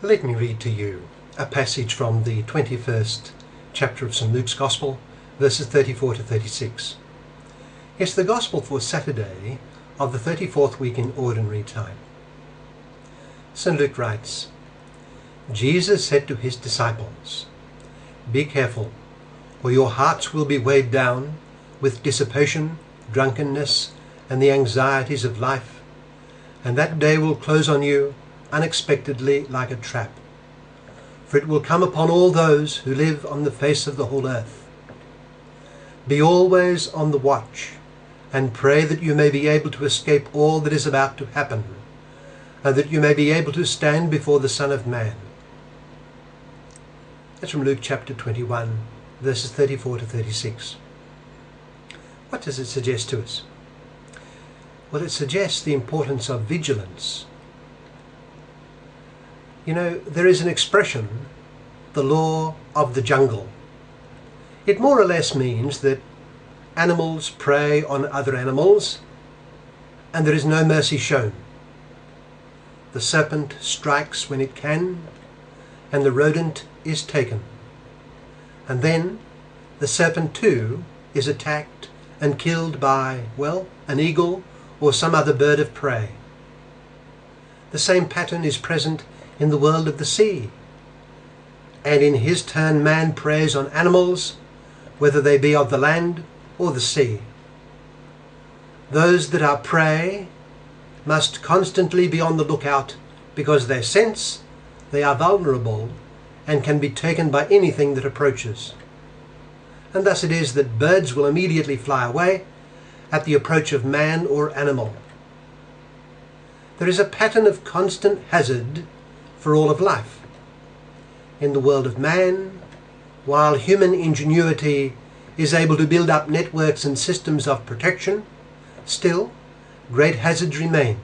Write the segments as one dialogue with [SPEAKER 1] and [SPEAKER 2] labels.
[SPEAKER 1] Let me read to you a passage from the 21st chapter of St. Luke's Gospel, verses 34 to 36. It's the Gospel for Saturday of the 34th week in Ordinary Time. St. Luke writes, Jesus said to his disciples, "Be careful, or your hearts will be weighed down with dissipation, drunkenness, and the anxieties of life, and that day will close on you unexpectedly like a trap. For it will come upon all those who live on the face of the whole earth. Be always on the watch, and pray that you may be able to escape all that is about to happen, and that you may be able to stand before the Son of Man." That's from Luke chapter 21, verses 34 to 36. What does it suggest to us? Well, it suggests the importance of vigilance. You know, there is an expression, the law of the jungle. It more or less means that animals prey on other animals and there is no mercy shown. The serpent strikes when it can and the rodent is taken. And then the serpent too is attacked and killed by, well, an eagle or some other bird of prey. The same pattern is present in the world of the sea. And in his turn man preys on animals, whether they be of the land or the sea. Those that are prey must constantly be on the lookout because they sense they are vulnerable and can be taken by anything that approaches. And thus it is that birds will immediately fly away at the approach of man or animal. There is a pattern of constant hazard for all of life. In the world of man, while human ingenuity is able to build up networks and systems of protection, still great hazards remain.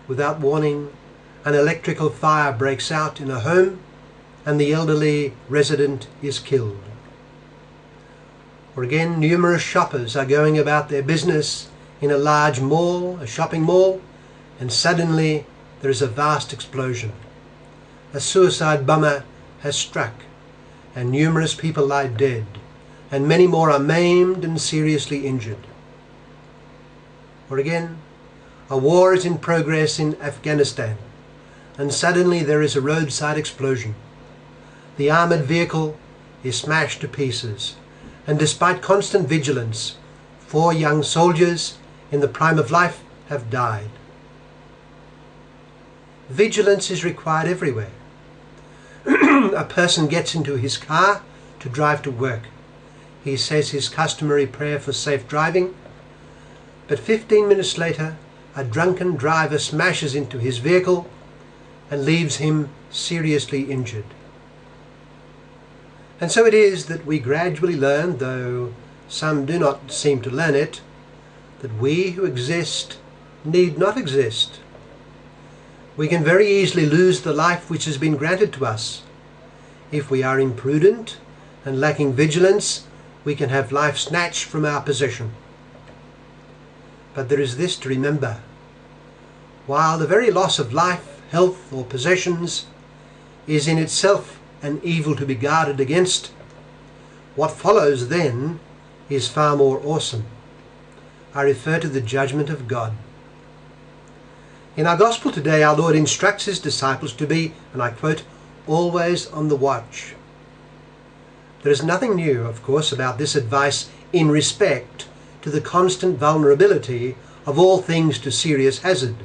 [SPEAKER 1] Without warning, an electrical fire breaks out in a home and the elderly resident is killed. Or again, numerous shoppers are going about their business in a large mall, a shopping mall, and suddenly there is a vast explosion. A suicide bomber has struck, and numerous people lie dead, and many more are maimed and seriously injured. Or again, a war is in progress in Afghanistan, and suddenly there is a roadside explosion. The armoured vehicle is smashed to pieces, and despite constant vigilance, 4 young soldiers in the prime of life have died. Vigilance is required everywhere. A person gets into his car to drive to work. He says his customary prayer for safe driving, but 15 minutes later a drunken driver smashes into his vehicle and leaves him seriously injured. And so it is that we gradually learn, though some do not seem to learn it, that we who exist need not exist. We can very easily lose the life which has been granted to us. If we are imprudent and lacking vigilance, we can have life snatched from our possession. But there is this to remember. While the very loss of life, health, or possessions is in itself an evil to be guarded against, what follows then is far more awesome. I refer to the judgment of God. In our Gospel today, our Lord instructs his disciples to be, and I quote, always on the watch. There is nothing new, of course, about this advice in respect to the constant vulnerability of all things to serious hazard.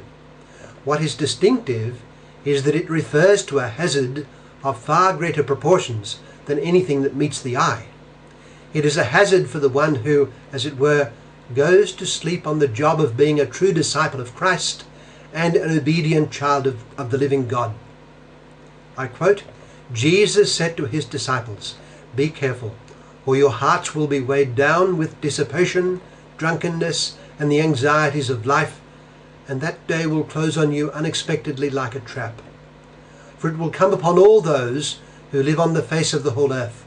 [SPEAKER 1] What is distinctive is that it refers to a hazard of far greater proportions than anything that meets the eye. It is a hazard for the one who, as it were, goes to sleep on the job of being a true disciple of Christ and an obedient child of the living God. I quote, Jesus said to his disciples, "Be careful, or your hearts will be weighed down with dissipation, drunkenness, and the anxieties of life, and that day will close on you unexpectedly like a trap. For it will come upon all those who live on the face of the whole earth.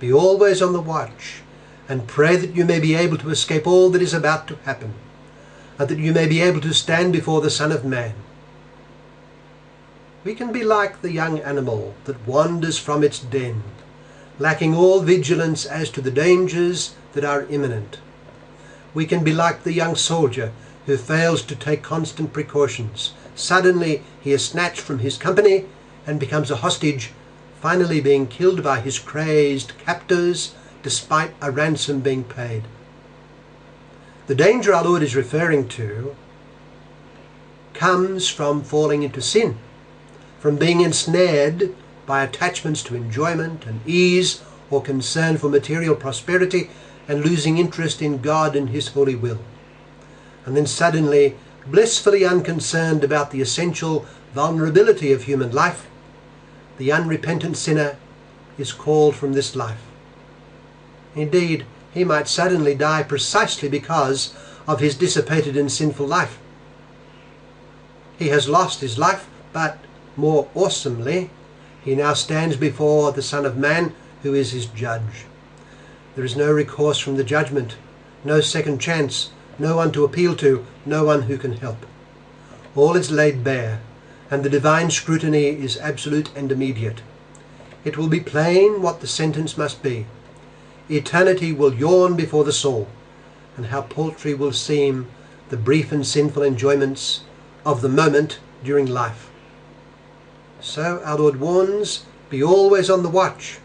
[SPEAKER 1] Be always on the watch, and pray that you may be able to escape all that is about to happen, and that you may be able to stand before the Son of Man." We can be like the young animal that wanders from its den, lacking all vigilance as to the dangers that are imminent. We can be like the young soldier who fails to take constant precautions. Suddenly he is snatched from his company and becomes a hostage, finally being killed by his crazed captors despite a ransom being paid. The danger our Lord is referring to comes from falling into sin, from being ensnared by attachments to enjoyment and ease or concern for material prosperity and losing interest in God and His holy will. And then suddenly, blissfully unconcerned about the essential vulnerability of human life, the unrepentant sinner is called from this life. Indeed, he might suddenly die precisely because of his dissipated and sinful life. He has lost his life, but more awesomely, he now stands before the Son of Man, who is his judge. There is no recourse from the judgment, no second chance, no one to appeal to, no one who can help. All is laid bare, and the divine scrutiny is absolute and immediate. It will be plain what the sentence must be. Eternity will yawn before the soul, and how paltry will seem the brief and sinful enjoyments of the moment during life. So our Lord warns, be always on the watch.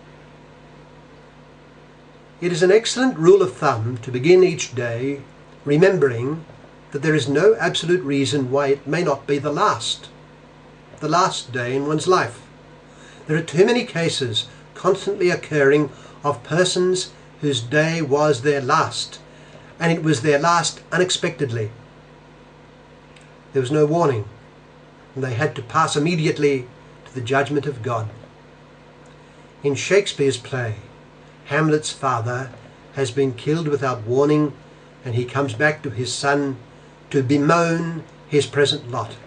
[SPEAKER 1] It is an excellent rule of thumb to begin each day remembering that there is no absolute reason why it may not be the last day in one's life. There are too many cases constantly occurring of persons whose day was their last, and it was their last unexpectedly. There was no warning, and they had to pass immediately to the judgment of God. In Shakespeare's play, Hamlet's father has been killed without warning, and he comes back to his son to bemoan his present lot.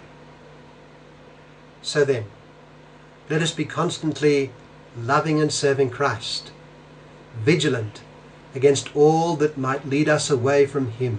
[SPEAKER 1] So then, let us be constantly loving and serving Christ, vigilant against all that might lead us away from Him.